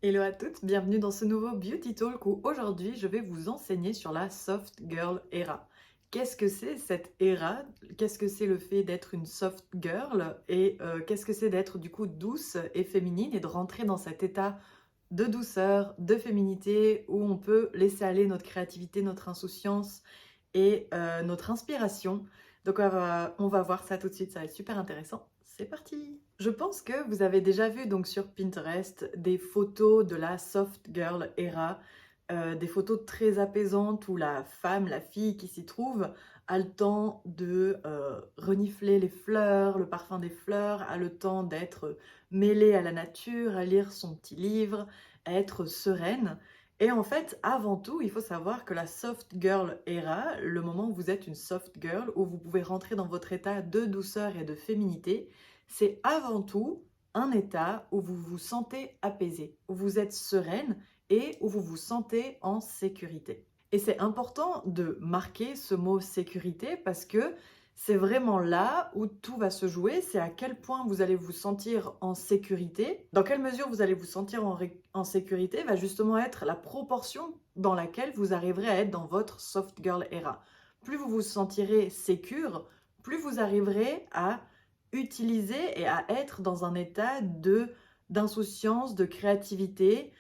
Hello à toutes, bienvenue dans ce nouveau Beauty Talk où aujourd'hui je vais vous enseigner sur la Soft Girl Era. Qu'est-ce que c'est cette era? Qu'est-ce que c'est le fait d'être une soft girl? Et qu'est-ce que c'est d'être du coup douce et féminine et de rentrer dans cet état de douceur, de féminité où on peut laisser aller notre créativité, notre insouciance et notre inspiration. Donc on va voir ça tout de suite, ça va être super intéressant. C'est parti! Je pense que vous avez déjà vu donc sur Pinterest des photos de la soft girl era, des photos très apaisantes où la femme, la fille qui s'y trouve a le temps de renifler les fleurs, le parfum des fleurs, a le temps d'être mêlée à la nature, à lire son petit livre, à être sereine. Et en fait, avant tout, il faut savoir que la soft girl era, le moment où vous êtes une soft girl, où vous pouvez rentrer dans votre état de douceur et de féminité, c'est avant tout un état où vous vous sentez apaisé, où vous êtes sereine et où vous vous sentez en sécurité. Et c'est important de marquer ce mot sécurité parce que c'est vraiment là où tout va se jouer, c'est à quel point vous allez vous sentir en sécurité. Dans quelle mesure vous allez vous sentir en sécurité va justement être la proportion dans laquelle vous arriverez à être dans votre soft girl era. Plus vous vous sentirez sécure, plus vous arriverez à utiliser et à être dans un état d'insouciance, de créativité,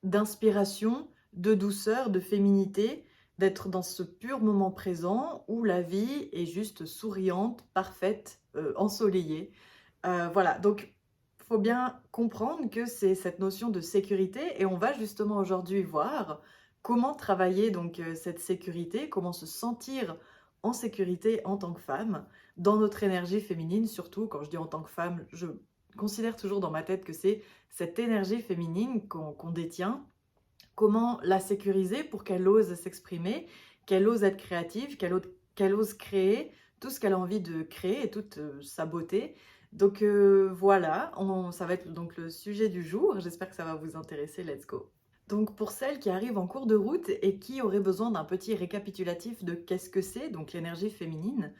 d'inspiration, de douceur, de féminité, d'être dans ce pur moment présent où la vie est juste souriante, parfaite, ensoleillée. Voilà, donc il faut bien comprendre que c'est cette notion de sécurité et on va justement aujourd'hui voir comment travailler donc cette sécurité, comment se sentir en sécurité en tant que femme, dans notre énergie féminine, surtout quand je dis en tant que femme, je considère toujours dans ma tête que c'est cette énergie féminine qu'on détient. Comment la sécuriser pour qu'elle ose s'exprimer, qu'elle ose être créative, qu'elle ose créer tout ce qu'elle a envie de créer et toute sa beauté. Donc voilà, ça va être donc le sujet du jour. J'espère que ça va vous intéresser. Let's go. Donc pour celles qui arrivent en cours de route et qui auraient besoin d'un petit récapitulatif de qu'est-ce que c'est, donc l'énergie féminine,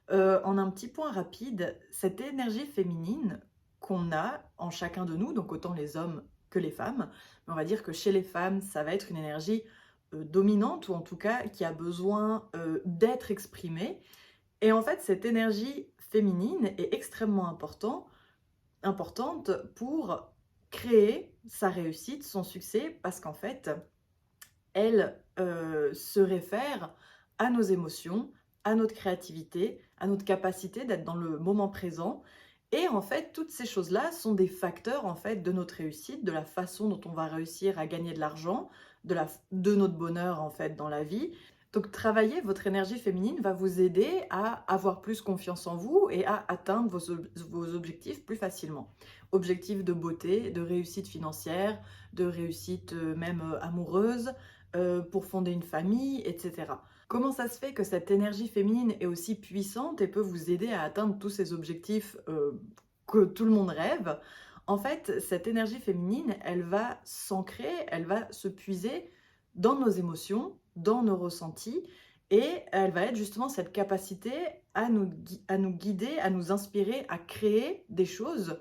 en un petit point rapide, cette énergie féminine qu'on a en chacun de nous, donc autant les hommes que les femmes, mais on va dire que chez les femmes, ça va être une énergie dominante ou en tout cas qui a besoin d'être exprimée. Et en fait, cette énergie féminine est extrêmement importante pour créer sa réussite, son succès, parce qu'en fait, elle se réfère à nos émotions, à notre créativité, à notre capacité d'être dans le moment présent. Et en fait, toutes ces choses-là sont des facteurs en fait de notre réussite, de la façon dont on va réussir à gagner de l'argent, de notre bonheur en fait dans la vie. Donc travailler votre énergie féminine va vous aider à avoir plus confiance en vous et à atteindre vos objectifs plus facilement. Objectifs de beauté, de réussite financière, de réussite même amoureuse, pour fonder une famille, etc. Comment ça se fait que cette énergie féminine est aussi puissante et peut vous aider à atteindre tous ces objectifs que tout le monde rêve? En fait, cette énergie féminine, elle va s'ancrer, elle va se puiser dans nos émotions, dans nos ressentis, et elle va être justement cette capacité à nous guider, à nous inspirer, à créer des choses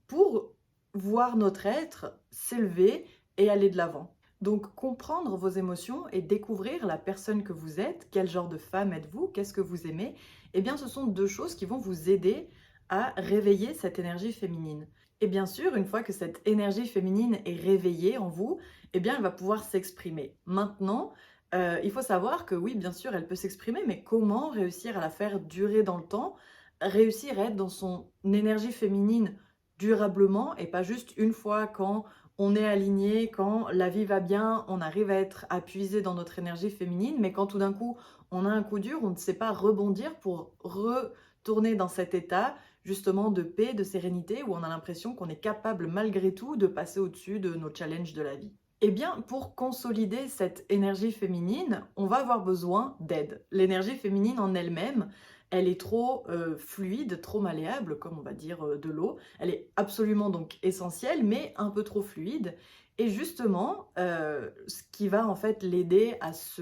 pour voir notre être s'élever et aller de l'avant. Donc comprendre vos émotions et découvrir la personne que vous êtes, quel genre de femme êtes-vous, qu'est-ce que vous aimez, eh bien ce sont deux choses qui vont vous aider à réveiller cette énergie féminine. Et bien sûr, une fois que cette énergie féminine est réveillée en vous, eh bien elle va pouvoir s'exprimer. Maintenant, il faut savoir que oui, bien sûr, elle peut s'exprimer, mais comment réussir à la faire durer dans le temps, réussir à être dans son énergie féminine durablement et pas juste une fois quand on est aligné, quand la vie va bien, on arrive à être appuisé dans notre énergie féminine, mais quand tout d'un coup on a un coup dur, on ne sait pas rebondir pour retourner dans cet état justement de paix, de sérénité, où on a l'impression qu'on est capable malgré tout de passer au-dessus de nos challenges de la vie. Eh bien, pour consolider cette énergie féminine, on va avoir besoin d'aide. L'énergie féminine en elle-même, elle est trop fluide, trop malléable, comme on va dire de l'eau. Elle est absolument donc essentielle, mais un peu trop fluide. Et justement, ce qui va en fait l'aider à se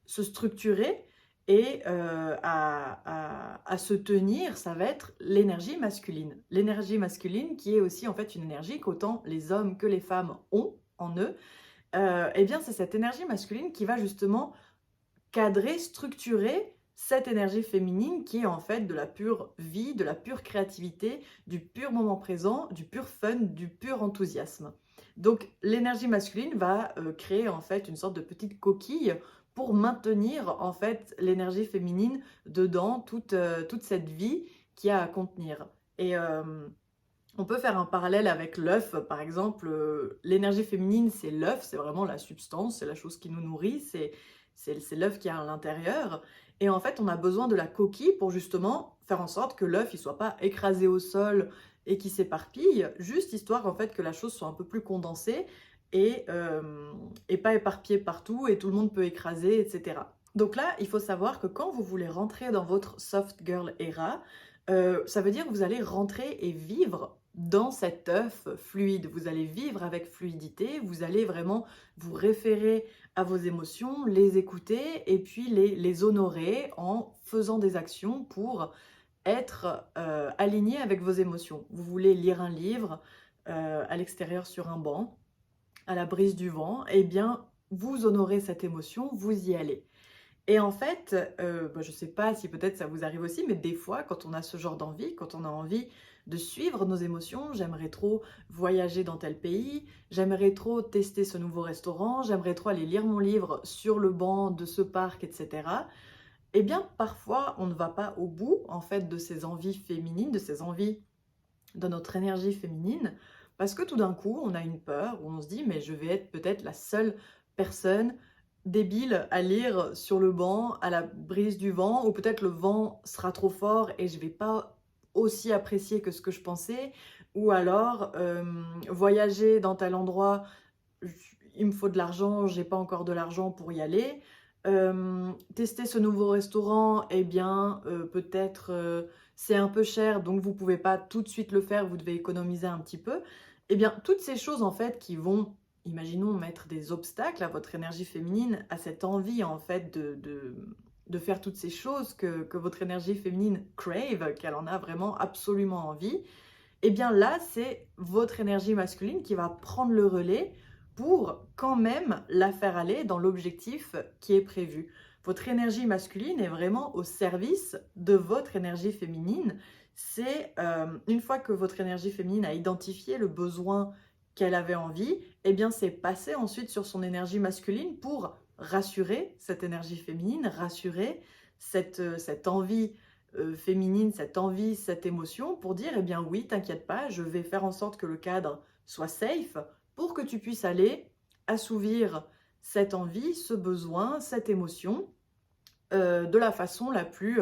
structurer et à se tenir, ça va être l'énergie masculine. L'énergie masculine qui est aussi en fait une énergie qu'autant les hommes que les femmes ont en eux. Eh bien, c'est cette énergie masculine qui va justement cadrer, structurer cette énergie féminine qui est en fait de la pure vie, de la pure créativité, du pur moment présent, du pur fun, du pur enthousiasme. Donc l'énergie masculine va créer en fait une sorte de petite coquille pour maintenir en fait l'énergie féminine dedans, toute cette vie qu'il y a à contenir. Et on peut faire un parallèle avec l'œuf, par exemple. L'énergie féminine, c'est l'œuf, c'est vraiment la substance, c'est la chose qui nous nourrit, c'est l'œuf qui est à l'intérieur. Et en fait, on a besoin de la coquille pour justement faire en sorte que l'œuf ne soit pas écrasé au sol et qui s'éparpille, juste histoire en fait que la chose soit un peu plus condensée et pas éparpillée partout et tout le monde peut écraser, etc. Donc là, il faut savoir que quand vous voulez rentrer dans votre soft girl era, ça veut dire que vous allez rentrer et vivre dans cet œuf fluide. Vous allez vivre avec fluidité, vous allez vraiment vous référer à vos émotions, les écouter et puis les honorer en faisant des actions pour être aligné avec vos émotions. Vous voulez lire un livre à l'extérieur sur un banc, à la brise du vent, eh bien, vous honorez cette émotion, vous y allez. Et en fait, je ne sais pas si peut-être ça vous arrive aussi, mais des fois, quand on a ce genre d'envie, quand on a envie de suivre nos émotions, j'aimerais trop voyager dans tel pays, j'aimerais trop tester ce nouveau restaurant, j'aimerais trop aller lire mon livre sur le banc de ce parc, etc. Eh bien, parfois, on ne va pas au bout, en fait, de ces envies féminines, de ces envies de notre énergie féminine, parce que tout d'un coup, on a une peur où on se dit, mais je vais être peut-être la seule personne débile à lire sur le banc à la brise du vent, ou peut-être le vent sera trop fort et je vais pas aussi apprécier que ce que je pensais, ou alors voyager dans tel endroit, il me faut de l'argent, j'ai pas encore de l'argent pour y aller. Tester ce nouveau restaurant, eh bien peut-être c'est un peu cher, donc vous pouvez pas tout de suite le faire, vous devez économiser un petit peu. Eh bien, toutes ces choses en fait qui vont, imaginons, mettre des obstacles à votre énergie féminine, à cette envie en fait de faire toutes ces choses que votre énergie féminine crave, qu'elle en a vraiment absolument envie, eh bien là, c'est votre énergie masculine qui va prendre le relais pour quand même la faire aller dans l'objectif qui est prévu. Votre énergie masculine est vraiment au service de votre énergie féminine. C'est une fois que votre énergie féminine a identifié le besoin qu'elle avait envie, eh bien c'est passer ensuite sur son énergie masculine pour rassurer cette énergie féminine, rassurer cette envie féminine, cette envie, cette émotion, pour dire, eh bien oui, t'inquiète pas, je vais faire en sorte que le cadre soit safe pour que tu puisses aller assouvir cette envie, ce besoin, cette émotion, de la façon la plus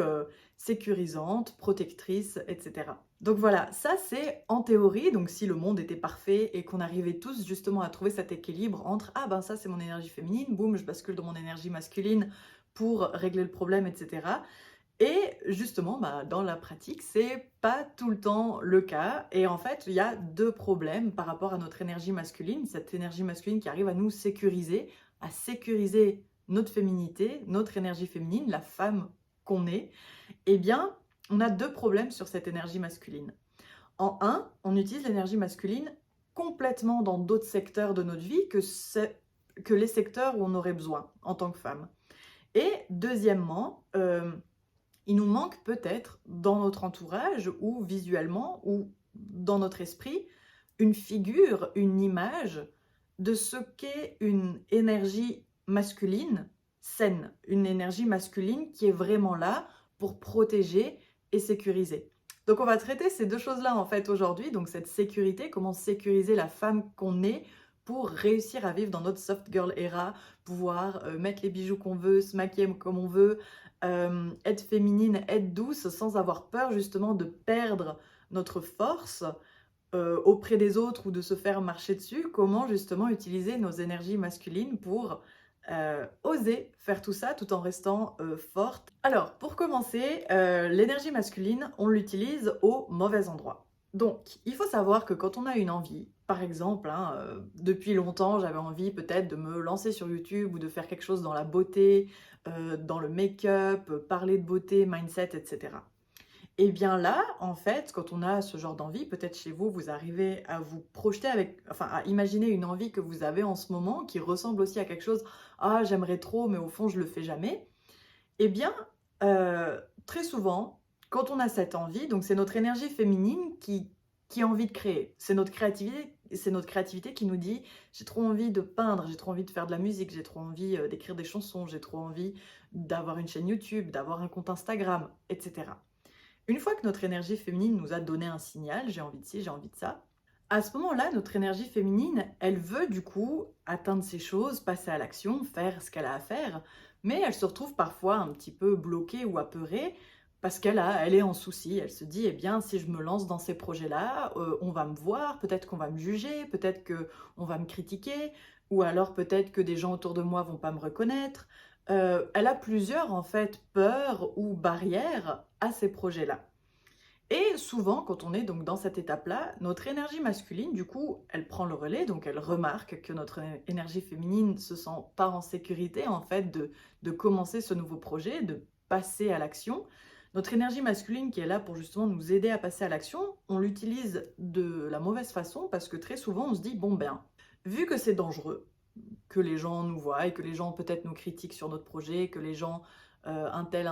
sécurisante, protectrice, etc. Donc voilà, ça c'est en théorie, donc si le monde était parfait et qu'on arrivait tous justement à trouver cet équilibre entre ah ben ça c'est mon énergie féminine, boum, je bascule dans mon énergie masculine pour régler le problème, etc. Et justement, dans la pratique, c'est pas tout le temps le cas. Et en fait, il y a deux problèmes par rapport à notre énergie masculine, cette énergie masculine qui arrive à nous sécuriser, à sécuriser notre féminité, notre énergie féminine, la femme qu'on est. Eh bien, on a deux problèmes sur cette énergie masculine. En un, on utilise l'énergie masculine complètement dans d'autres secteurs de notre vie que les secteurs où on aurait besoin en tant que femme. Et deuxièmement, il nous manque peut-être dans notre entourage ou visuellement ou dans notre esprit une figure, une image de ce qu'est une énergie masculine saine, une énergie masculine qui est vraiment là pour protéger et sécuriser. Donc on va traiter ces deux choses-là en fait aujourd'hui, donc cette sécurité, comment sécuriser la femme qu'on est pour réussir à vivre dans notre soft girl era, pouvoir mettre les bijoux qu'on veut, se maquiller comme on veut, être féminine, être douce, sans avoir peur justement de perdre notre force auprès des autres ou de se faire marcher dessus. Comment justement utiliser nos énergies masculines pour oser faire tout ça tout en restant forte. Alors, pour commencer, l'énergie masculine, on l'utilise au mauvais endroit. Donc, il faut savoir que quand on a une envie, par exemple, hein, depuis longtemps, j'avais envie peut-être de me lancer sur YouTube ou de faire quelque chose dans la beauté, dans le make-up, parler de beauté, mindset, et cetera. Et bien là, en fait, quand on a ce genre d'envie, peut-être chez vous, vous arrivez à vous projeter avec, enfin, à imaginer une envie que vous avez en ce moment qui ressemble aussi à quelque chose: «Ah, j'aimerais trop, mais au fond, je le fais jamais». Eh bien, très souvent, quand on a cette envie, donc c'est notre énergie féminine qui a envie de créer. C'est notre créativité qui nous dit: «J'ai trop envie de peindre, j'ai trop envie de faire de la musique, j'ai trop envie, d'écrire des chansons, j'ai trop envie d'avoir une chaîne YouTube, d'avoir un compte Instagram», et cetera. Une fois que notre énergie féminine nous a donné un signal: «J'ai envie de ci, j'ai envie de ça», à ce moment-là, notre énergie féminine, elle veut du coup atteindre ces choses, passer à l'action, faire ce qu'elle a à faire, mais elle se retrouve parfois un petit peu bloquée ou apeurée parce elle est en souci. Elle se dit: «Eh bien, si je me lance dans ces projets-là, on va me voir, peut-être qu'on va me juger, peut-être qu'on va me critiquer, ou alors peut-être que des gens autour de moi vont pas me reconnaître». Elle a plusieurs, en fait, peurs ou barrières à ces projets-là. Et souvent, quand on est donc dans cette étape-là, notre énergie masculine, du coup, elle prend le relais, donc elle remarque que notre énergie féminine se sent pas en sécurité, en fait, de commencer ce nouveau projet, de passer à l'action. Notre énergie masculine qui est là pour justement nous aider à passer à l'action, on l'utilise de la mauvaise façon parce que très souvent on se dit: bon ben, vu que c'est dangereux, que les gens nous voient et que les gens peut-être nous critiquent sur notre projet, que les gens, un tel,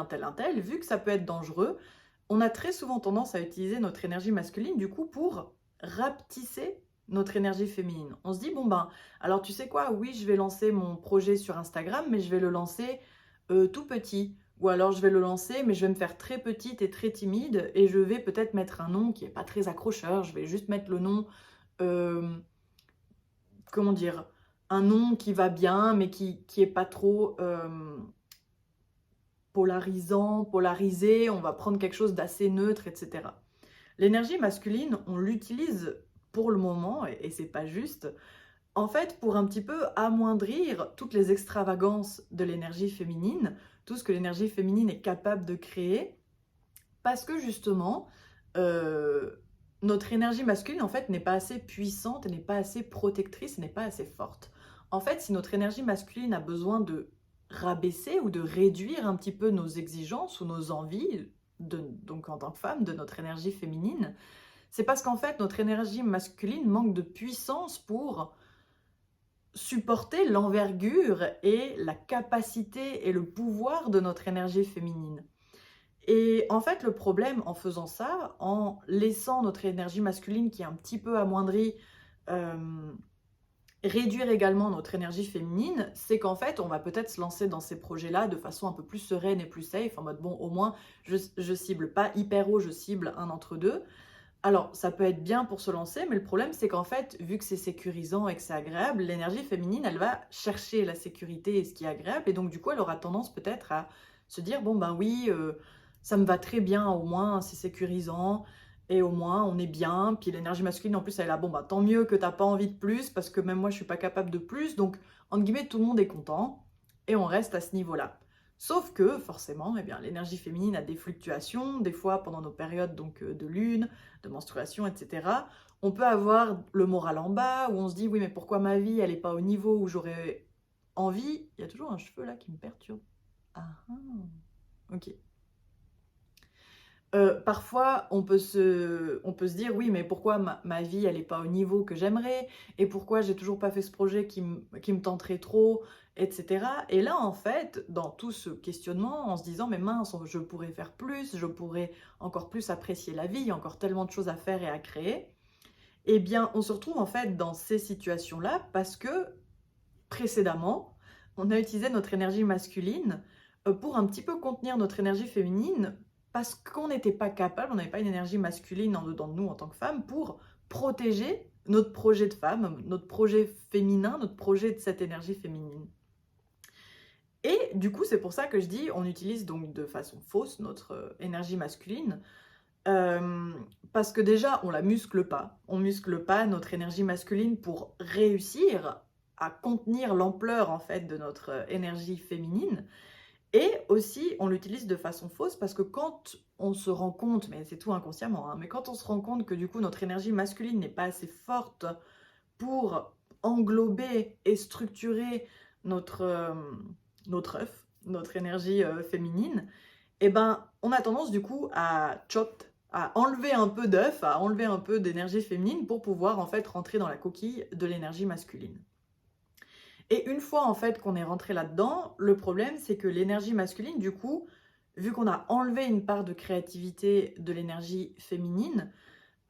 vu que ça peut être dangereux, on a très souvent tendance à utiliser notre énergie masculine, du coup, pour rapetisser notre énergie féminine. On se dit: «Bon, ben, alors tu sais quoi? Oui, je vais lancer mon projet sur Instagram, mais je vais le lancer, tout petit. Ou alors je vais le lancer, mais je vais me faire très petite et très timide et je vais peut-être mettre un nom qui est pas très accrocheur. Je vais juste mettre le nom, hem, comment dire? Un nom qui va bien, mais qui est pas trop, polarisant, polarisé. On va prendre quelque chose d'assez neutre, et cetera». L'énergie masculine, on l'utilise pour le moment, et c'est pas juste, en fait, pour un petit peu amoindrir toutes les extravagances de l'énergie féminine, tout ce que l'énergie féminine est capable de créer, parce que justement, notre énergie masculine, en fait, n'est pas assez puissante, n'est pas assez protectrice, n'est pas assez forte. En fait, si notre énergie masculine a besoin de rabaisser ou de réduire un petit peu nos exigences ou nos envies, donc en tant que femme, de notre énergie féminine, c'est parce qu'en fait, notre énergie masculine manque de puissance pour supporter l'envergure et la capacité et le pouvoir de notre énergie féminine. Et en fait, le problème en faisant ça, en laissant notre énergie masculine qui est un petit peu amoindrie, hem, réduire également notre énergie féminine, c'est qu'en fait, on va peut-être se lancer dans ces projets-là de façon un peu plus sereine et plus safe, en mode: «Bon, au moins, je cible pas hyper haut, je cible un entre 2». Alors, ça peut être bien pour se lancer, mais le problème, c'est qu'en fait, vu que c'est sécurisant et que c'est agréable, l'énergie féminine, elle va chercher la sécurité et ce qui est agréable, et donc du coup, elle aura tendance peut-être à se dire: «Bon, ben oui, ça me va très bien, au moins c'est sécurisant et au moins on est bien». Puis l'énergie masculine, en plus, elle est là: «Bon, bah, tant mieux que t'as pas envie de plus, parce que même moi, je suis pas capable de plus». Donc, entre guillemets, tout le monde est content et on reste à ce niveau-là. Sauf que forcément, eh bien, l'énergie féminine a des fluctuations, des fois pendant nos périodes donc, de lune, de menstruation, et cetera. On peut avoir le moral en bas, où on se dit: «Oui, mais pourquoi ma vie, elle est pas au niveau où j'aurais envie?» Il y a toujours un cheveu là qui me perturbe. Ah ah! OK. Parfois, on peut se dire: «Oui, mais pourquoi ma vie, elle est pas au niveau que j'aimerais? Et pourquoi j'ai toujours pas fait ce projet qui me tenterait trop?» et cetera. Et là, en fait, dans tout ce questionnement, en se disant: «Mais mince, je pourrais faire plus, je pourrais encore plus apprécier la vie, il y a encore tellement de choses à faire et à créer». Eh bien, on se retrouve, en fait, dans ces situations-là parce que, précédemment, on a utilisé notre énergie masculine, pour un petit peu contenir notre énergie féminine, parce qu'on n'était pas capable, on n'avait pas une énergie masculine en dedans de nous en tant que femme pour protéger notre projet de femme, notre projet féminin, notre projet de cette énergie féminine. Et du coup, c'est pour ça que je dis, on utilise donc de façon fausse notre, énergie masculine, parce que déjà, on la muscle pas. On muscle pas notre énergie masculine pour réussir à contenir l'ampleur, en fait, de notre, énergie féminine. Et aussi, on l'utilise de façon fausse parce que quand on se rend compte, mais c'est tout inconsciemment, hein, mais quand on se rend compte que du coup notre énergie masculine n'est pas assez forte pour englober et structurer notre œuf, notre énergie féminine, et ben on a tendance du coup à à enlever un peu d'œuf, à enlever un peu d'énergie féminine pour pouvoir en fait rentrer dans la coquille de l'énergie masculine. Et une fois en fait qu'on est rentré là-dedans, le problème c'est que l'énergie masculine, du coup, vu qu'on a enlevé une part de créativité de l'énergie féminine,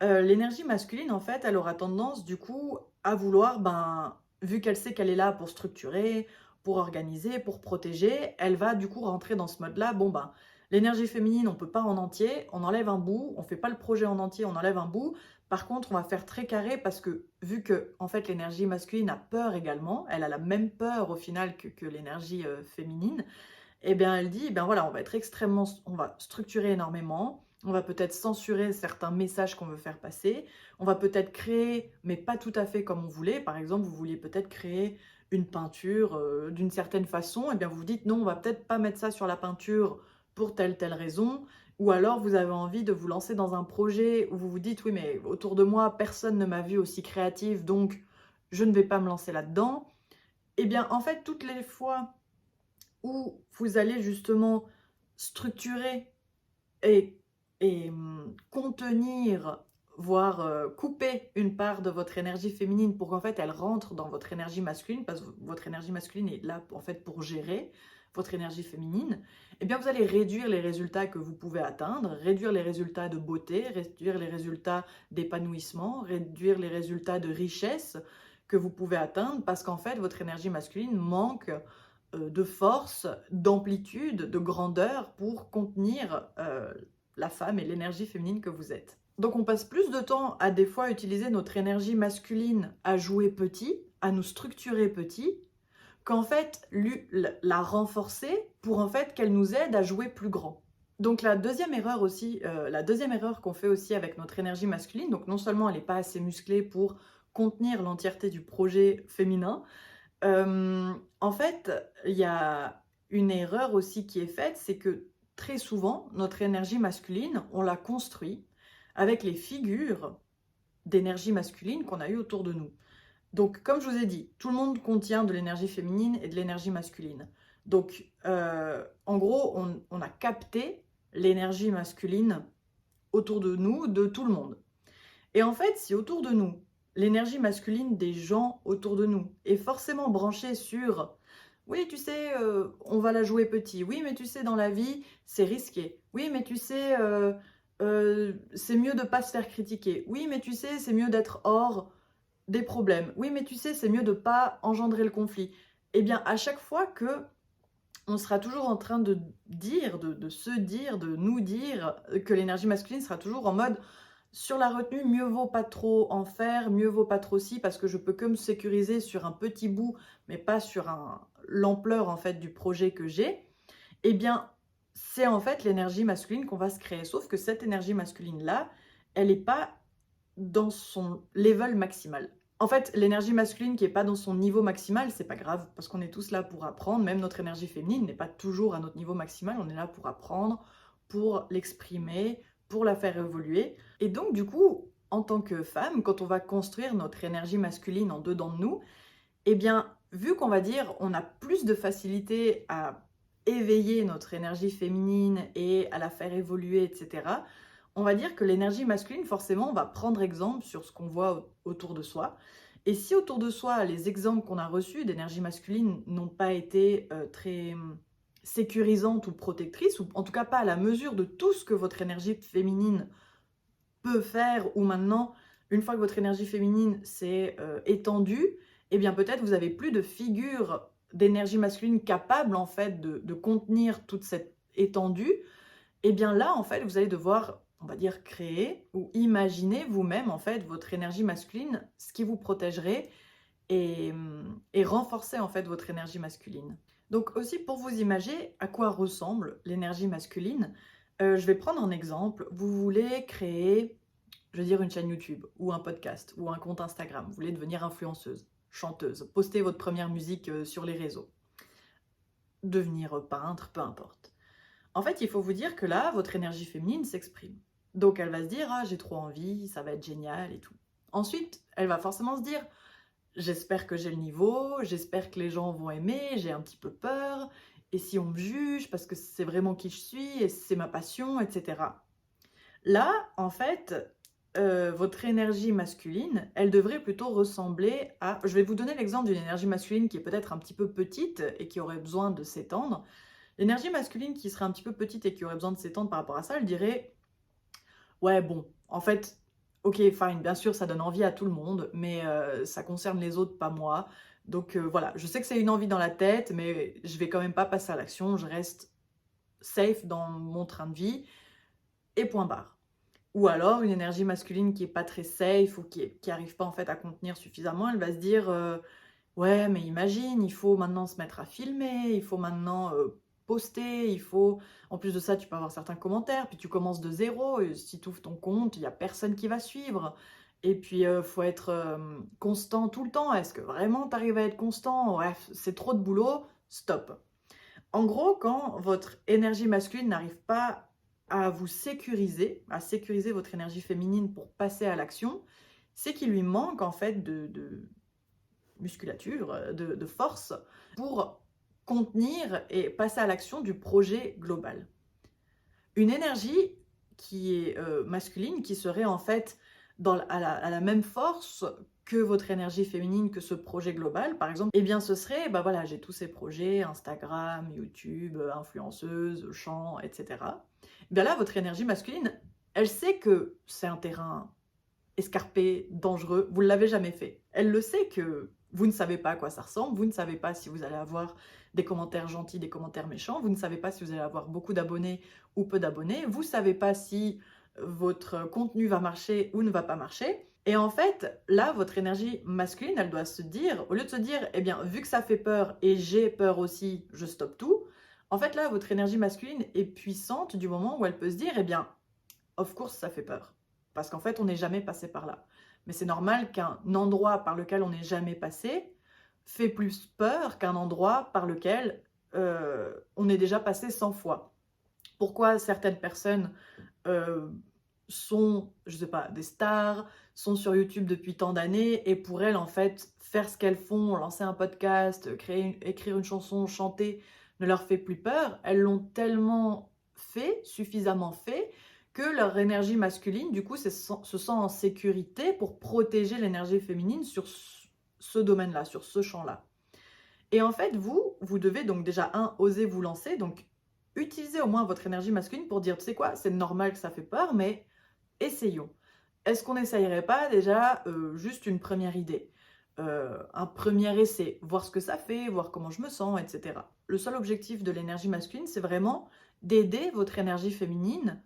l'énergie masculine en fait, elle aura tendance du coup à vouloir, ben, vu qu'elle sait qu'elle est là pour structurer, pour organiser, pour protéger, elle va du coup rentrer dans ce mode-là. Bon ben, l'énergie féminine, on peut pas en entier, on enlève un bout, on fait pas le projet en entier, on enlève un bout. Par contre, on va faire très carré parce que vu que en fait l'énergie masculine a peur également, elle a la même peur au final que l'énergie féminine. Eh bien, elle dit, eh bien voilà, on va structurer énormément, on va peut-être censurer certains messages qu'on veut faire passer, on va peut-être créer, mais pas tout à fait comme on voulait. Par exemple, vous vouliez peut-être créer une peinture d'une certaine façon, eh bien vous vous dites non, on va peut-être pas mettre ça sur la peinture pour telle raison. Ou alors vous avez envie de vous lancer dans un projet où vous vous dites oui, mais autour de moi, personne ne m'a vu aussi créative, donc je ne vais pas me lancer là-dedans. Eh bien, en fait, toutes les fois où vous allez justement structurer et, contenir, voire couper une part de votre énergie féminine pour qu'en fait elle rentre dans votre énergie masculine, parce que votre énergie masculine est là en fait pour gérer votre énergie féminine, eh bien vous allez réduire les résultats que vous pouvez atteindre, réduire les résultats de beauté, réduire les résultats d'épanouissement, réduire les résultats de richesse que vous pouvez atteindre, parce qu'en fait votre énergie masculine manque de force, d'amplitude, de grandeur pour contenir la femme et l'énergie féminine que vous êtes. Donc on passe plus de temps à des fois utiliser notre énergie masculine à jouer petit, à nous structurer petit, qu'en fait la renforcer pour en fait qu'elle nous aide à jouer plus grand. Donc la deuxième erreur aussi, la deuxième erreur qu'on fait aussi avec notre énergie masculine, donc non seulement elle n'est pas assez musclée pour contenir l'entièreté du projet féminin, en fait, il y a une erreur aussi qui est faite, c'est que très souvent, notre énergie masculine, on la construit avec les figures d'énergie masculine qu'on a eues autour de nous. Donc, comme je vous ai dit, tout le monde contient de l'énergie féminine et de l'énergie masculine. Donc, en gros, on a capté l'énergie masculine autour de nous, de tout le monde. Et en fait, si autour de nous, l'énergie masculine des gens autour de nous est forcément branchée sur oui, tu sais, on va la jouer petit. Oui, mais tu sais, dans la vie, c'est risqué. Oui, mais tu sais, c'est mieux de ne pas se faire critiquer. Oui, mais tu sais, c'est mieux d'être hors des problèmes. Oui, mais tu sais, c'est mieux de ne pas engendrer le conflit. Eh bien, à chaque fois que on sera toujours en train de dire, de se dire, de nous dire que l'énergie masculine sera toujours en mode sur la retenue, mieux vaut pas trop en faire, mieux vaut pas trop si, parce que je peux que me sécuriser sur un petit bout, mais pas sur l'ampleur en fait du projet que j'ai. Eh bien, c'est en fait l'énergie masculine qu'on va se créer. Sauf que cette énergie masculine-là, elle n'est pas dans son level maximal. En fait, l'énergie masculine qui n'est pas dans son niveau maximal, c'est pas grave, parce qu'on est tous là pour apprendre. Même notre énergie féminine n'est pas toujours à notre niveau maximal. On est là pour apprendre, pour l'exprimer, pour la faire évoluer. Et donc, du coup, en tant que femme, quand on va construire notre énergie masculine en dedans de nous, eh bien, vu qu'on va dire on a plus de facilité à éveiller notre énergie féminine et à la faire évoluer, etc., on va dire que l'énergie masculine, forcément, on va prendre exemple sur ce qu'on voit autour de soi. Et si autour de soi, les exemples qu'on a reçus d'énergie masculine n'ont pas été très sécurisantes ou protectrices, ou en tout cas pas à la mesure de tout ce que votre énergie féminine peut faire, ou maintenant, une fois que votre énergie féminine s'est étendue, eh bien peut-être vous avez plus de figure d'énergie masculine capable en fait de contenir toute cette étendue. Et bien là, en fait, vous allez devoir, on va dire, créer ou imaginer vous-même, en fait, votre énergie masculine, ce qui vous protégerait et renforcer, en fait, votre énergie masculine. Donc aussi, pour vous imaginer à quoi ressemble l'énergie masculine, je vais prendre un exemple. Vous voulez créer, je veux dire, une chaîne YouTube ou un podcast ou un compte Instagram. Vous voulez devenir influenceuse, chanteuse, poster votre première musique sur les réseaux. devenir peintre, peu importe. En fait, il faut vous dire que là, votre énergie féminine s'exprime. Donc elle va se dire: «Ah, j'ai trop envie, ça va être génial et tout». Ensuite, elle va forcément se dire: «J'espère que j'ai le niveau, j'espère que les gens vont aimer, j'ai un petit peu peur, et si on me juge parce que c'est vraiment qui je suis et c'est ma passion?» et cetera. Là, en fait, votre énergie masculine, elle devrait plutôt ressembler à, je vais vous donner l'exemple d'une énergie masculine qui est peut-être un petit peu petite et qui aurait besoin de s'étendre. L'énergie masculine qui serait un petit peu petite et qui aurait besoin de s'étendre par rapport à ça, elle dirait: «Ouais, bon, en fait, OK, fine, bien sûr, ça donne envie à tout le monde, mais ça concerne les autres, pas moi. Donc voilà, je sais que c'est une envie dans la tête, mais je vais quand même pas passer à l'action, je reste safe dans mon train de vie et point barre». Ou alors une énergie masculine qui est pas très safe ou qui arrive pas, en fait, à contenir suffisamment, elle va se dire: Ouais, mais imagine, il faut maintenant se mettre à filmer, il faut maintenant, poster, il faut en plus de ça, tu peux avoir certains commentaires, puis tu commences de zéro et si tu ouvres ton compte, il y a personne qui va suivre et puis, faut être, constant tout le temps. Est-ce que vraiment tu arrives à être constant? Bref, c'est trop de boulot, stop. En gros, quand votre énergie masculine n'arrive pas à vous sécuriser, à sécuriser votre énergie féminine pour passer à l'action, c'est qu'il lui manque en fait de musculature, de force pour contenir et passer à l'action du projet global. Une énergie qui est masculine, qui serait en fait à la même force que votre énergie féminine, que ce projet global, par exemple, eh bien ce serait, bah voilà, j'ai tous ces projets, Instagram, YouTube, influenceuse, chant, etc. Bien là, votre énergie masculine, elle sait que c'est un terrain escarpé, dangereux, vous ne l'avez jamais fait. Elle le sait que vous ne savez pas à quoi ça ressemble, vous ne savez pas si vous allez avoir des commentaires gentils, des commentaires méchants, vous ne savez pas si vous allez avoir beaucoup d'abonnés ou peu d'abonnés, vous ne savez pas si votre contenu va marcher ou ne va pas marcher. Et en fait, là, votre énergie masculine, elle doit se dire, au lieu de se dire, eh bien, vu que ça fait peur et j'ai peur aussi, je stoppe tout. En fait, là, votre énergie masculine est puissante du moment où elle peut se dire, eh bien, of course, ça fait peur. Parce qu'en fait, on n'est jamais passé par là. Mais c'est normal qu'un endroit par lequel on n'est jamais passé fait plus peur qu'un endroit par lequel on est déjà passé 100 fois. Pourquoi certaines personnes euh, sont, je sais pas, des stars, sont sur YouTube depuis tant d'années, et pour elles, en fait, faire ce qu'elles font, lancer un podcast, écrire une chanson, chanter, ne leur fait plus peur. Elles l'ont tellement fait, suffisamment fait, que leur énergie masculine, du coup, se sent en sécurité pour protéger l'énergie féminine sur ce domaine-là, sur ce champ-là. Et en fait, vous devez donc déjà, oser vous lancer, donc utilisez au moins votre énergie masculine pour dire, tu sais quoi, c'est normal que ça fait peur, mais essayons. Est-ce qu'on n'essayerait pas déjà juste une première idée, un premier essai, voir ce que ça fait, voir comment je me sens, etc. Le seul objectif de l'énergie masculine, c'est vraiment d'aider votre énergie féminine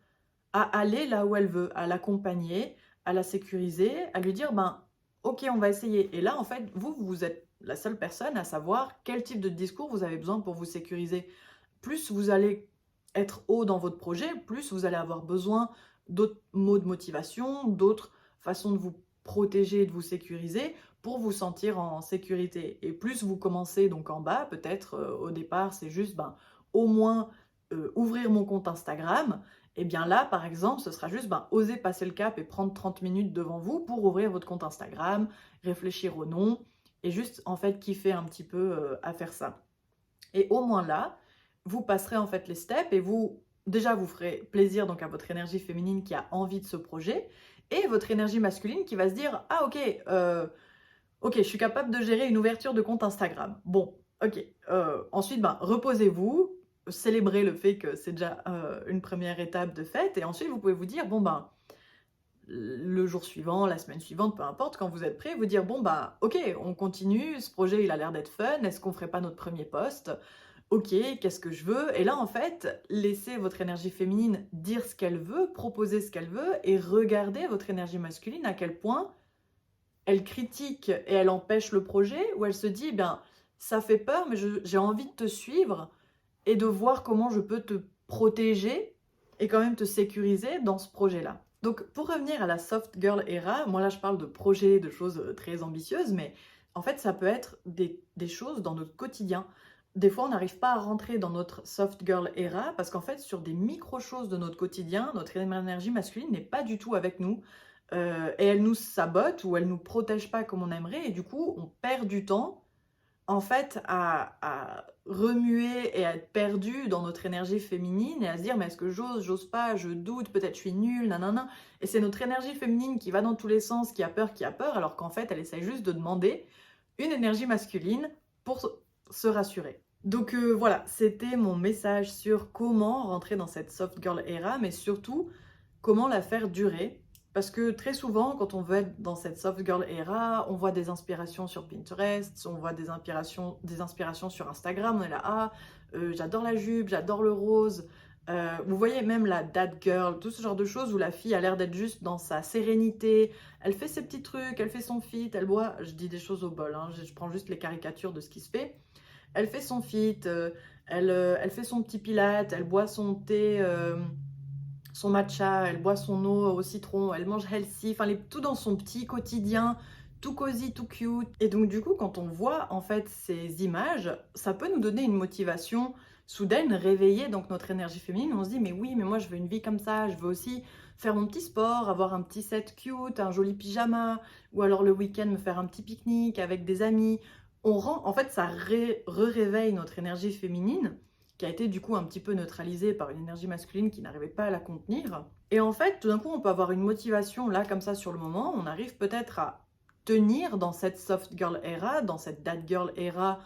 à aller là où elle veut, à l'accompagner, à la sécuriser, à lui dire, ben, ok, on va essayer. Et là, en fait, vous êtes la seule personne à savoir quel type de discours vous avez besoin pour vous sécuriser. Plus vous allez être haut dans votre projet, plus vous allez avoir besoin d'autres mots de motivation, d'autres façons de vous protéger et de vous sécuriser pour vous sentir en sécurité. Et plus vous commencez donc en bas, peut-être au départ, c'est juste ben, au moins ouvrir mon compte Instagram. Et bien là, par exemple, ce sera juste ben, oser passer le cap et prendre 30 minutes devant vous pour ouvrir votre compte Instagram, réfléchir au nom et juste en fait kiffer un petit peu à faire ça. Et au moins là, vous passerez en fait les steps et déjà vous ferez plaisir donc à votre énergie féminine qui a envie de ce projet et votre énergie masculine qui va se dire ah ok, je suis capable de gérer une ouverture de compte Instagram. Bon, ok. Ensuite, ben, reposez-vous, célébrez le fait que c'est déjà une première étape de fait et ensuite vous pouvez vous dire bon ben le jour suivant, la semaine suivante, peu importe, quand vous êtes prêt, vous dire bon bah ok, on continue, ce projet il a l'air d'être fun, est-ce qu'on ferait pas notre premier post? Ok, qu'est-ce que je veux? Et là en fait, laissez votre énergie féminine dire ce qu'elle veut, proposer ce qu'elle veut, et regardez votre énergie masculine à quel point elle critique et elle empêche le projet, ou elle se dit, eh bien, ça fait peur, mais j'ai envie de te suivre et de voir comment je peux te protéger et quand même te sécuriser dans ce projet-là. Donc, pour revenir à la soft girl era, moi là je parle de projets, de choses très ambitieuses, mais en fait ça peut être des choses dans notre quotidien. des fois, on n'arrive pas à rentrer dans notre soft girl era parce qu'en fait, sur des micro-choses de notre quotidien, notre énergie masculine n'est pas du tout avec nous, et elle nous sabote ou elle nous protège pas comme on aimerait et du coup, on perd du temps, en fait, à remuer et à être perdu dans notre énergie féminine et à se dire: «Mais est-ce que j'ose? J'ose pas? Je doute, peut-être je suis nulle, nanana» et c'est notre énergie féminine qui va dans tous les sens, qui a peur, alors qu'en fait, elle essaie juste de demander une énergie masculine pour se rassurer. Donc voilà, c'était mon message sur comment rentrer dans cette soft girl era, mais surtout comment la faire durer. Parce que très souvent, quand on veut être dans cette soft girl era, on voit des inspirations sur Pinterest, on voit des inspirations sur Instagram, on est là, ah, j'adore la jupe, j'adore le rose. Vous voyez même la dad girl, tout ce genre de choses où la fille a l'air d'être juste dans sa sérénité, elle fait ses petits trucs, elle fait son fit, elle boit, je dis des choses au bol, hein, je prends juste les caricatures de ce qui se fait. Elle fait son fit, elle fait son petit pilate, elle boit son thé, son matcha, elle boit son eau au citron, elle mange healthy, enfin tout dans son petit quotidien, tout cosy, tout cute. Et donc du coup, quand on voit en fait ces images, ça peut nous donner une motivation soudaine, réveiller donc notre énergie féminine. On se dit mais oui, mais moi je veux une vie comme ça, je veux aussi faire mon petit sport, avoir un petit set cute, un joli pyjama, ou alors le week-end me faire un petit pique-nique avec des amis. En fait, ça réveille notre énergie féminine qui a été du coup un petit peu neutralisée par une énergie masculine qui n'arrivait pas à la contenir. Et en fait, tout d'un coup, on peut avoir une motivation là, comme ça, sur le moment. On arrive peut-être à tenir dans cette soft girl era, dans cette dad girl era,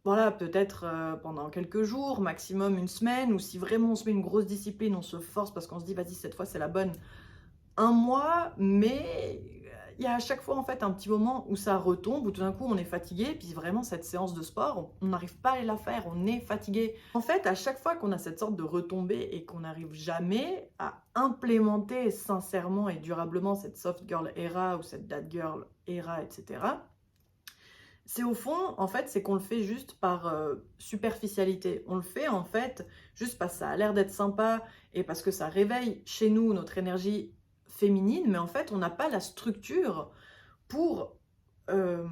voilà, peut-être pendant quelques jours, maximum une semaine, ou si vraiment on se met une grosse discipline, on se force parce qu'on se dit, vas-y, cette fois c'est la bonne, un mois, mais il y a à chaque fois en fait un petit moment où ça retombe, où tout d'un coup on est fatigué, puis vraiment cette séance de sport, on n'arrive pas à la faire, on est fatigué. En fait, à chaque fois qu'on a cette sorte de retombée et qu'on n'arrive jamais à implémenter sincèrement et durablement cette soft girl era ou cette dad girl era, etc., c'est au fond, en fait, c'est qu'on le fait juste par superficialité. On le fait en fait juste parce que ça a l'air d'être sympa et parce que ça réveille chez nous notre énergie féminine, mais en fait, on n'a pas la structure pour euh,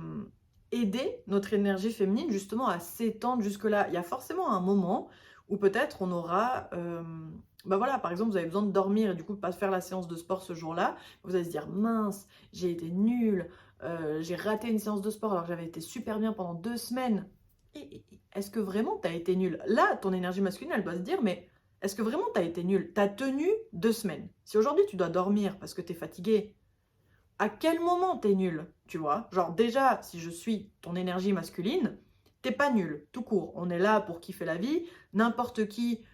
aider notre énergie féminine justement à s'étendre jusque-là. Il y a forcément un moment où peut-être on aura, bah voilà, par exemple, vous avez besoin de dormir et du coup de pas faire la séance de sport ce jour-là. Vous allez se dire, mince, j'ai été nulle, j'ai raté une séance de sport alors que j'avais été super bien pendant 2 semaines. Est-ce que vraiment tu as été nulle? Là, ton énergie masculine, elle doit se dire, mais est-ce que vraiment tu as été nulle? Tu as tenu 2 semaines. Si aujourd'hui tu dois dormir parce que tu es fatigué, à quel moment t'es nul, tu vois? Genre déjà, si je suis ton énergie masculine, t'es pas nul, tout court. On est là pour kiffer la vie. N'importe qui,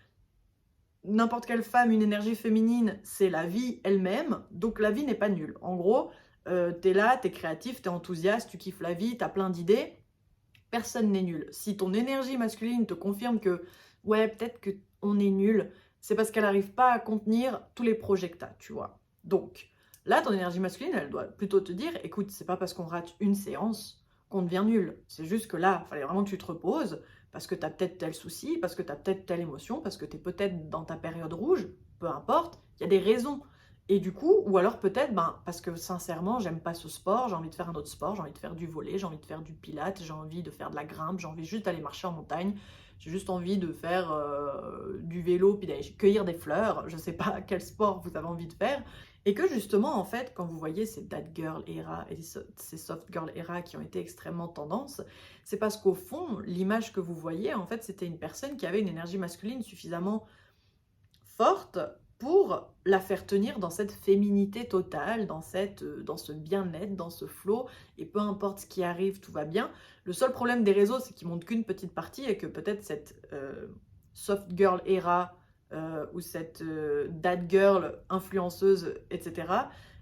n'importe quelle femme, une énergie féminine, c'est la vie elle-même. Donc la vie n'est pas nulle. En gros, t'es là, t'es créatif, t'es enthousiaste, tu kiffes la vie, t'as plein d'idées. Personne n'est nul. Si ton énergie masculine te confirme que, ouais, peut-être que on est nul, c'est parce qu'elle n'arrive pas à contenir tous les projets que t'as, tu vois. Donc, là, ton énergie masculine, elle doit plutôt te dire, écoute, c'est pas parce qu'on rate une séance qu'on devient nul. C'est juste que là, il fallait vraiment que tu te reposes, parce que tu as peut-être tel souci, parce que tu as peut-être telle émotion, parce que tu es peut-être dans ta période rouge, peu importe, il y a des raisons. Et du coup, ou alors peut-être, ben, parce que sincèrement, j'aime pas ce sport, j'ai envie de faire un autre sport, j'ai envie de faire du volley, j'ai envie de faire du pilates, j'ai envie de faire de la grimpe, j'ai envie juste d'aller marcher en montagne, j'ai juste envie de faire du vélo, puis d'aller cueillir des fleurs, je sais pas quel sport vous avez envie de faire. Et que justement, en fait, quand vous voyez ces dad girl era et ces soft girl era qui ont été extrêmement tendance, c'est parce qu'au fond, l'image que vous voyez, en fait, c'était une personne qui avait une énergie masculine suffisamment forte pour la faire tenir dans cette féminité totale, dans ce bien-être, dans ce flow, et peu importe ce qui arrive, tout va bien. Le seul problème des réseaux, c'est qu'ils montrent qu'une petite partie, et que peut-être cette soft girl era, ou cette dad girl influenceuse, etc.,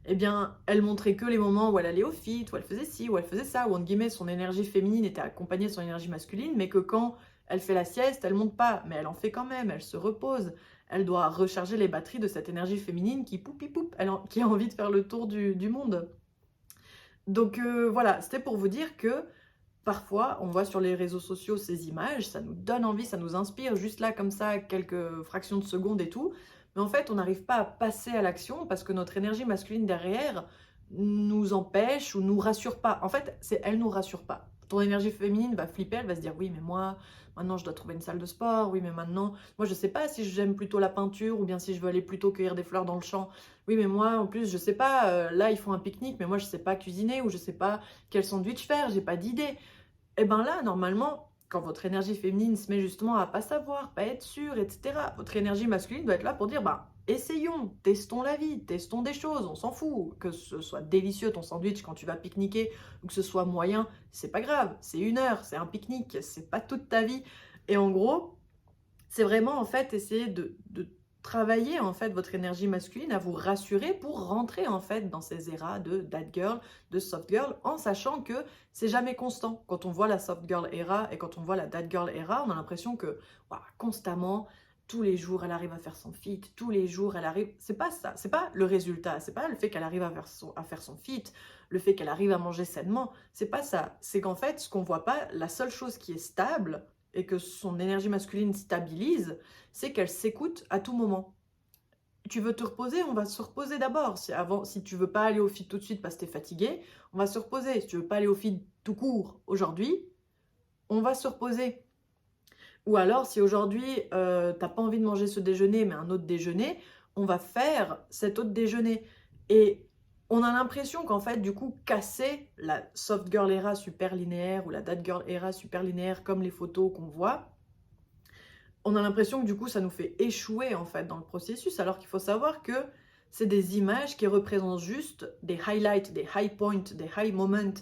eh bien, elle montrait que les moments où elle allait au fit, où elle faisait ci, où elle faisait ça, où, entre guillemets, son énergie féminine était accompagnée de son énergie masculine, mais que quand elle fait la sieste, elle monte pas, mais elle en fait quand même, elle se repose, elle doit recharger les batteries de cette énergie féminine qui poupi poup, qui a envie de faire le tour du monde. Donc voilà, c'était pour vous dire que parfois, on voit sur les réseaux sociaux ces images, ça nous donne envie, ça nous inspire, juste là, comme ça, quelques fractions de secondes et tout. Mais en fait, on n'arrive pas à passer à l'action parce que notre énergie masculine derrière nous empêche ou nous rassure pas. En fait, elle nous rassure pas. ton énergie féminine va flipper, elle va se dire oui mais moi maintenant je dois trouver une salle de sport, oui mais maintenant moi je sais pas si j'aime plutôt la peinture ou bien si je veux aller plutôt cueillir des fleurs dans le champ. Oui mais moi en plus je sais pas, là ils font un pique-nique mais moi je sais pas cuisiner ou je sais pas quel sandwich faire, j'ai pas d'idée. Et ben là normalement quand votre énergie féminine se met justement à pas savoir, pas être sûre, etc., votre énergie masculine doit être là pour dire bah essayons, testons la vie, testons des choses, on s'en fout. Que ce soit délicieux ton sandwich quand tu vas pique-niquer ou que ce soit moyen, c'est pas grave, c'est 1 heure, c'est un pique-nique, c'est pas toute ta vie. Et en gros, c'est vraiment en fait essayer de travailler en fait votre énergie masculine à vous rassurer pour rentrer en fait dans ces éras de that girl, de soft girl, en sachant que c'est jamais constant. Quand on voit la soft girl era et quand on voit la that girl era, on a l'impression que ouah, constamment, tous les jours elle arrive à faire son fit, tous les jours elle arrive. C'est pas ça, c'est pas le résultat, c'est pas le fait qu'elle arrive à faire son fit, le fait qu'elle arrive à manger sainement, c'est pas ça. C'est qu'en fait, ce qu'on voit pas, la seule chose qui est stable, et que son énergie masculine stabilise, c'est qu'elle s'écoute à tout moment. Tu veux te reposer, on va se reposer d'abord. Si tu veux pas aller au feed tout de suite parce que tu es fatigué, on va se reposer. Si tu veux pas aller au feed tout court aujourd'hui, on va se reposer. Ou alors, si aujourd'hui, t'as pas envie de manger ce déjeuner, mais un autre déjeuner, on va faire cet autre déjeuner. Et on a l'impression qu'en fait, du coup, casser la soft girl era super linéaire ou la dad girl era super linéaire, comme les photos qu'on voit, on a l'impression que du coup, ça nous fait échouer en fait dans le processus, alors qu'il faut savoir que c'est des images qui représentent juste des highlights, des high points, des high moments.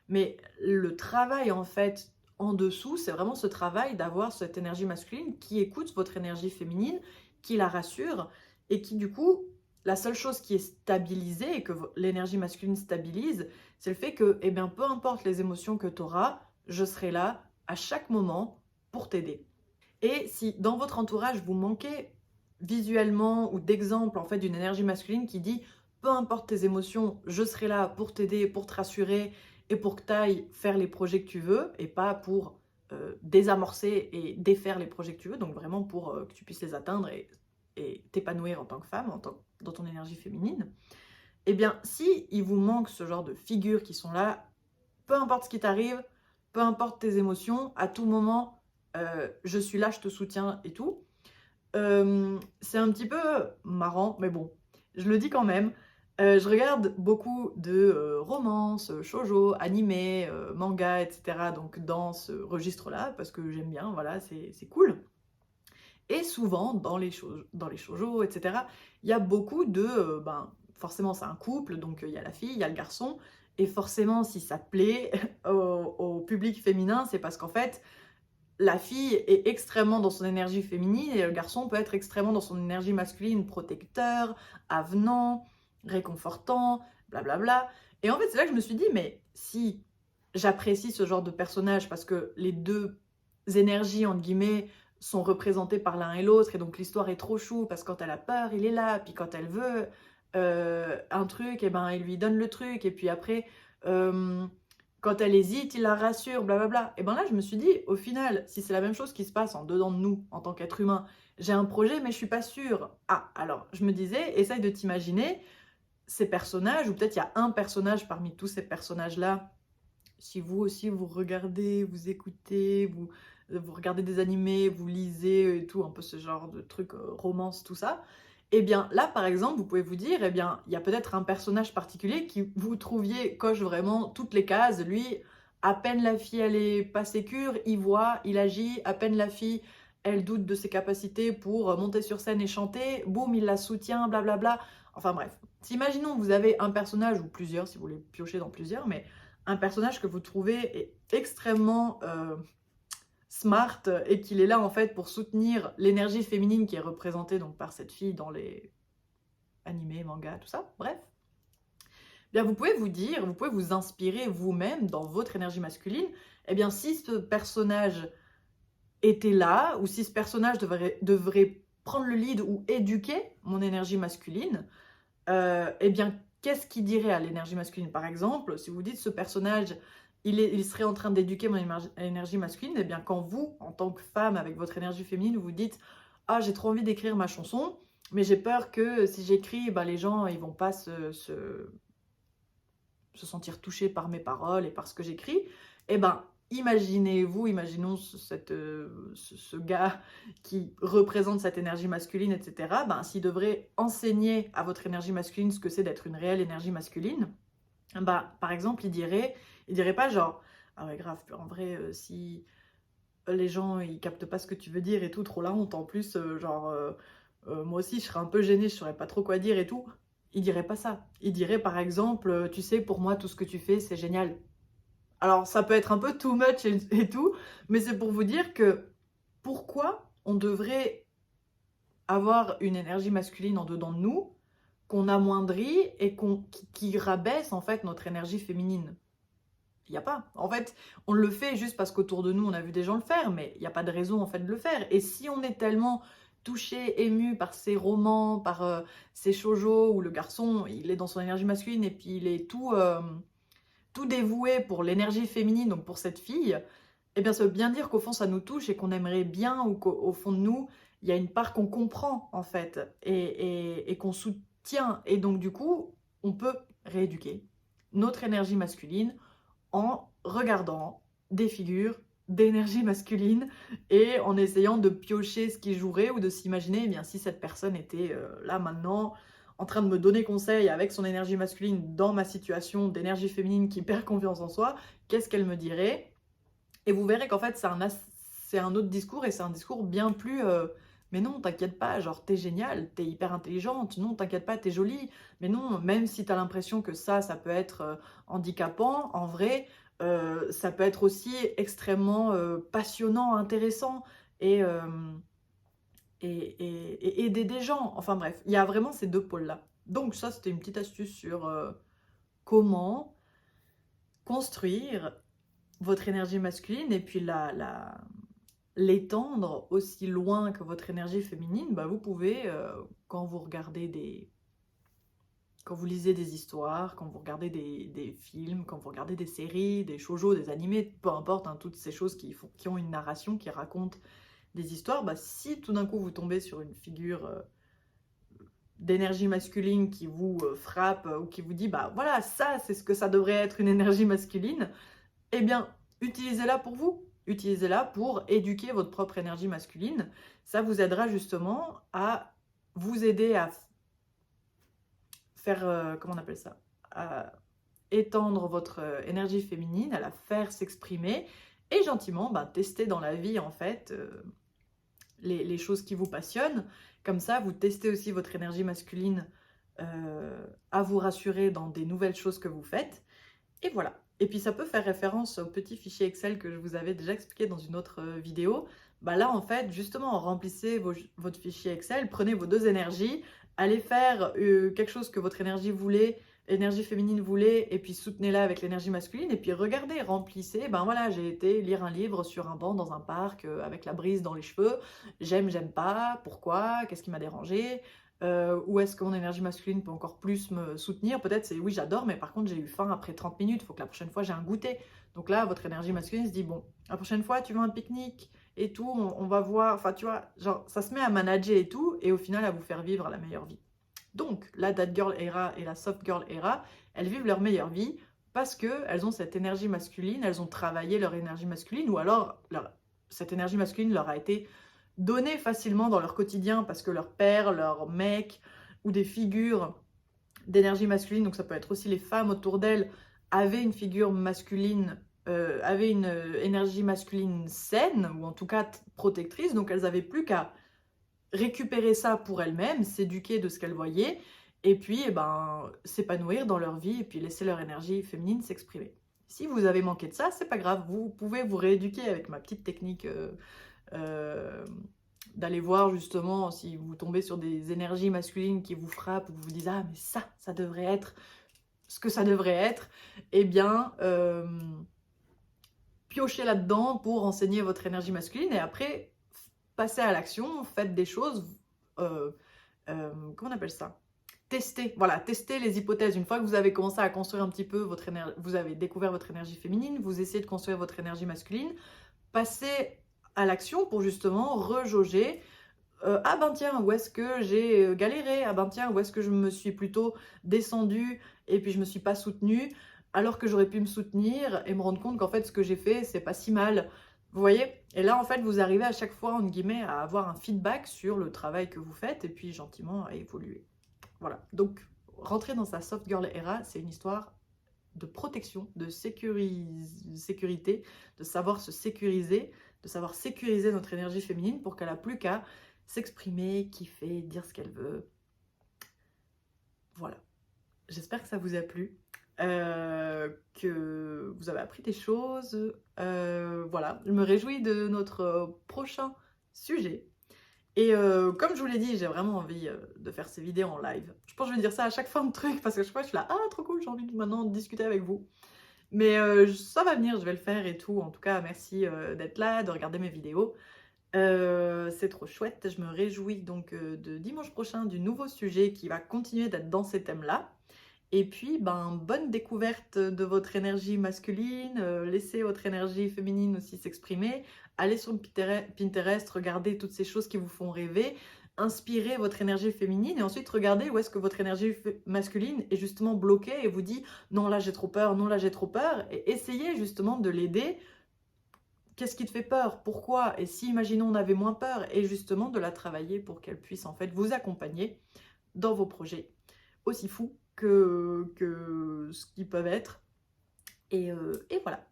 Mais le travail en fait en dessous, c'est vraiment ce travail d'avoir cette énergie masculine qui écoute votre énergie féminine, qui la rassure et qui du coup, la seule chose qui est stabilisée et que l'énergie masculine stabilise, c'est le fait que, eh bien, peu importe les émotions que tu auras, je serai là à chaque moment pour t'aider. Et si dans votre entourage, vous manquez visuellement ou d'exemple en fait d'une énergie masculine qui dit peu importe tes émotions, je serai là pour t'aider, pour te rassurer et pour que tu ailles faire les projets que tu veux et pas pour désamorcer et défaire les projets que tu veux, donc vraiment pour que tu puisses les atteindre et t'épanouir en tant que femme, dans ton énergie féminine. Eh bien, si il vous manque ce genre de figures qui sont là, peu importe ce qui t'arrive, peu importe tes émotions, à tout moment, je suis là, je te soutiens et tout. C'est un petit peu marrant, mais bon, je le dis quand même. Je regarde beaucoup de romances, shoujo, animés, mangas, etc. Donc dans ce registre-là, parce que j'aime bien, voilà, c'est cool. Et souvent, dans les shoujo, etc., il y a beaucoup de... ben, forcément, c'est un couple, donc il y a la fille, il y a le garçon. Et forcément, si ça plaît au public féminin, c'est parce qu'en fait, la fille est extrêmement dans son énergie féminine et le garçon peut être extrêmement dans son énergie masculine, protecteur, avenant, réconfortant, blablabla. Et en fait, c'est là que je me suis dit, mais si j'apprécie ce genre de personnage parce que les deux énergies, entre guillemets, sont représentées par l'un et l'autre, et donc l'histoire est trop chou parce que quand elle a peur, il est là, puis quand elle veut un truc, et ben il lui donne le truc, et puis après, quand elle hésite, il la rassure, blablabla. Et ben là, je me suis dit, au final, si c'est la même chose qui se passe en dedans de nous, en tant qu'être humain, j'ai un projet, mais je suis pas sûre. Ah, alors, je me disais, essaye de t'imaginer ces personnages, ou peut-être il y a un personnage parmi tous ces personnages-là. Si vous aussi, vous regardez, vous écoutez, vous regardez des animés, vous lisez et tout, un peu ce genre de trucs, romance, tout ça. Eh bien, là, par exemple, vous pouvez vous dire, eh bien, il y a peut-être un personnage particulier qui, vous trouviez, coche vraiment toutes les cases. Lui, à peine la fille, elle est pas sécure, il voit, il agit. À peine la fille, elle doute de ses capacités pour monter sur scène et chanter. Boum, il la soutient, blablabla. Enfin bref. Imaginons que vous avez un personnage, ou plusieurs, si vous voulez piocher dans plusieurs, mais un personnage que vous trouvez extrêmement smart et qu'il est là en fait pour soutenir l'énergie féminine qui est représentée donc par cette fille dans les animés, mangas, tout ça, bref. Bien, vous pouvez vous dire, vous pouvez vous inspirer vous-même dans votre énergie masculine. Eh bien, si ce personnage était là, ou si ce personnage devrait prendre le lead ou éduquer mon énergie masculine, eh bien, qu'est-ce qu'il dirait à l'énergie masculine? Par exemple, si vous dites ce personnage, il serait en train d'éduquer mon énergie masculine, eh bien, quand vous, en tant que femme, avec votre énergie féminine, vous dites « Ah, j'ai trop envie d'écrire ma chanson, mais j'ai peur que si j'écris, ben, les gens, ils vont pas se sentir touchés par mes paroles et par ce que j'écris. » Eh ben, imaginons ce gars qui représente cette énergie masculine, etc. Ben, s'il devrait enseigner à votre énergie masculine ce que c'est d'être une réelle énergie masculine, bah, par exemple, il dirait pas genre, ah ouais, grave, en vrai, si les gens ils captent pas ce que tu veux dire et tout, trop la honte. En plus, moi aussi, je serais un peu gênée, je saurais pas trop quoi dire et tout. Il dirait pas ça. Il dirait par exemple, tu sais, pour moi, tout ce que tu fais, c'est génial. Alors, ça peut être un peu too much et tout, mais c'est pour vous dire que pourquoi on devrait avoir une énergie masculine en dedans de nous qu'on amoindrit et qui rabaisse en fait notre énergie féminine. Il n'y a pas. En fait, on le fait juste parce qu'autour de nous, on a vu des gens le faire, mais il n'y a pas de raison en fait de le faire. Et si on est tellement touché, ému par ces romans, par ces shoujo où le garçon, il est dans son énergie masculine et puis il est tout dévoué pour l'énergie féminine, donc pour cette fille, eh bien ça veut bien dire qu'au fond ça nous touche et qu'on aimerait bien ou qu'au fond de nous, il y a une part qu'on comprend en fait et qu'on soutient. Et donc du coup, on peut rééduquer notre énergie masculine en regardant des figures d'énergie masculine et en essayant de piocher ce qui jouerait ou de s'imaginer, eh bien, si cette personne était là maintenant en train de me donner conseil avec son énergie masculine dans ma situation d'énergie féminine qui perd confiance en soi, qu'est-ce qu'elle me dirait? Et vous verrez qu'en fait c'est un autre discours et c'est un discours bien plus mais non, t'inquiète pas, genre t'es géniale, t'es hyper intelligente, non, t'inquiète pas, t'es jolie. Mais non, même si t'as l'impression que ça peut être handicapant, en vrai, ça peut être aussi extrêmement passionnant, intéressant et, euh, et aider des gens. Enfin bref, il y a vraiment ces deux pôles-là. Donc ça, c'était une petite astuce sur comment construire votre énergie masculine et puis l'étendre aussi loin que votre énergie féminine, bah vous pouvez, quand vous regardez quand vous lisez des histoires, quand vous regardez des films, quand vous regardez des séries, des shoujo, des animés, peu importe, hein, toutes ces choses qui ont une narration, qui racontent des histoires, bah si tout d'un coup vous tombez sur une figure d'énergie masculine qui vous frappe ou qui vous dit, bah voilà, ça c'est ce que ça devrait être une énergie masculine, eh bien, utilisez-la pour vous. Utilisez-la pour éduquer votre propre énergie masculine. Ça vous aidera justement à vous aider à faire, comment on appelle ça? À étendre votre énergie féminine, à la faire s'exprimer et gentiment bah, tester dans la vie en fait les choses qui vous passionnent. Comme ça, vous testez aussi votre énergie masculine à vous rassurer dans des nouvelles choses que vous faites. Et voilà. Et puis ça peut faire référence au petit fichier Excel que je vous avais déjà expliqué dans une autre vidéo. Bah là, en fait, justement, remplissez votre fichier Excel, prenez vos deux énergies, allez faire quelque chose que votre énergie voulait, énergie féminine voulait, et puis soutenez-la avec l'énergie masculine, et puis regardez, remplissez. Ben voilà, j'ai été lire un livre sur un banc dans un parc avec la brise dans les cheveux. J'aime pas, pourquoi, qu'est-ce qui m'a dérangé où est-ce que mon énergie masculine peut encore plus me soutenir? Peut-être c'est oui, j'adore, mais par contre, j'ai eu faim après 30 minutes. Il faut que la prochaine fois, j'ai un goûter. Donc là, votre énergie masculine se dit bon, la prochaine fois, tu veux un pique-nique et tout, on va voir. Enfin, tu vois, genre, ça se met à manager et tout, et au final, à vous faire vivre la meilleure vie. Donc, la That Girl Era et la Soft Girl Era, elles vivent leur meilleure vie parce qu'elles ont cette énergie masculine, elles ont travaillé leur énergie masculine, ou alors cette énergie masculine leur a été donnée facilement dans leur quotidien parce que leur père, leur mec ou des figures d'énergie masculine, donc ça peut être aussi les femmes autour d'elles, avaient une figure masculine, avaient une énergie masculine saine ou en tout cas protectrice, donc elles n'avaient plus qu'à récupérer ça pour elles-mêmes, s'éduquer de ce qu'elles voyaient et puis eh ben, s'épanouir dans leur vie et puis laisser leur énergie féminine s'exprimer. Si vous avez manqué de ça, c'est pas grave, vous pouvez vous rééduquer avec ma petite technique d'aller voir justement si vous tombez sur des énergies masculines qui vous frappent ou vous disent ah mais ça devrait être ce que ça devrait être, eh bien piochez là-dedans pour enseigner votre énergie masculine et après passez à l'action, faites des choses, comment on appelle ça? Testez, voilà, testez les hypothèses. Une fois que vous avez commencé à construire un petit peu votre énergie, vous avez découvert votre énergie féminine, vous essayez de construire votre énergie masculine, passez à l'action pour justement rejauger. Ah ben tiens, où est-ce que j'ai galéré? Ah ben tiens, où est-ce que je me suis plutôt descendue et puis je me suis pas soutenue? alors que j'aurais pu me soutenir et me rendre compte qu'en fait, ce que j'ai fait, c'est pas si mal. Vous voyez? Et là, en fait, vous arrivez à chaque fois, entre guillemets, à avoir un feedback sur le travail que vous faites et puis gentiment à évoluer. Voilà. Donc, rentrer dans sa soft girl era, c'est une histoire de protection, de sécurité, de savoir se sécuriser, de savoir sécuriser notre énergie féminine pour qu'elle n'a plus qu'à s'exprimer, kiffer, dire ce qu'elle veut. Voilà. J'espère que ça vous a plu, que vous avez appris des choses. Voilà, je me réjouis de notre prochain sujet. Et comme je vous l'ai dit, j'ai vraiment envie de faire ces vidéos en live. Je pense que je vais dire ça à chaque fin de truc parce que chaque fois je suis là, ah trop cool, j'ai envie maintenant de discuter avec vous. Mais ça va venir, je vais le faire et tout. En tout cas, merci d'être là, de regarder mes vidéos. C'est trop chouette. Je me réjouis donc de dimanche prochain du nouveau sujet qui va continuer d'être dans ces thèmes-là. Et puis, ben, bonne découverte de votre énergie masculine, laissez votre énergie féminine aussi s'exprimer, allez sur Pinterest, regardez toutes ces choses qui vous font rêver, inspirez votre énergie féminine et ensuite regardez où est-ce que votre énergie masculine est justement bloquée et vous dit non là j'ai trop peur, non là j'ai trop peur, et essayez justement de l'aider. Qu'est-ce qui te fait peur? Pourquoi? Et si, imaginons, on avait moins peur, et justement de la travailler pour qu'elle puisse en fait vous accompagner dans vos projets aussi fous que ce qu'ils peuvent être. Et voilà,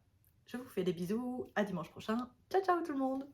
je vous fais des bisous, à dimanche prochain. Ciao ciao tout le monde!